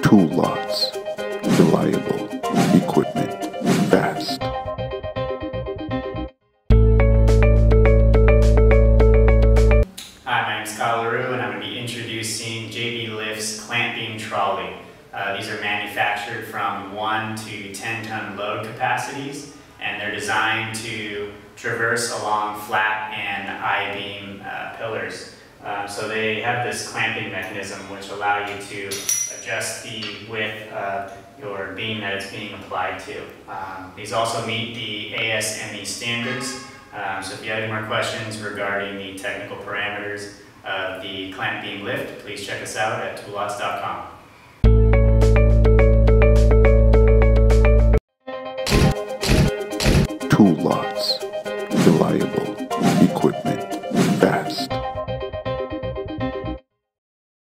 Toolots. Reliable equipment. Fast. Hi, my name is Kyle LaRue, and I'm going to be introducing JB Lift's clamp beam trolley. These are manufactured from 1 to 10 ton load capacities, and they're designed to traverse along flat and I-beam pillars. So they have this clamping mechanism which allow you to adjust the width of your beam that it's being applied to. These also meet the ASME standards. So if you have any more questions regarding the technical parameters of the clamp beam lift, please check us out at toolots.com.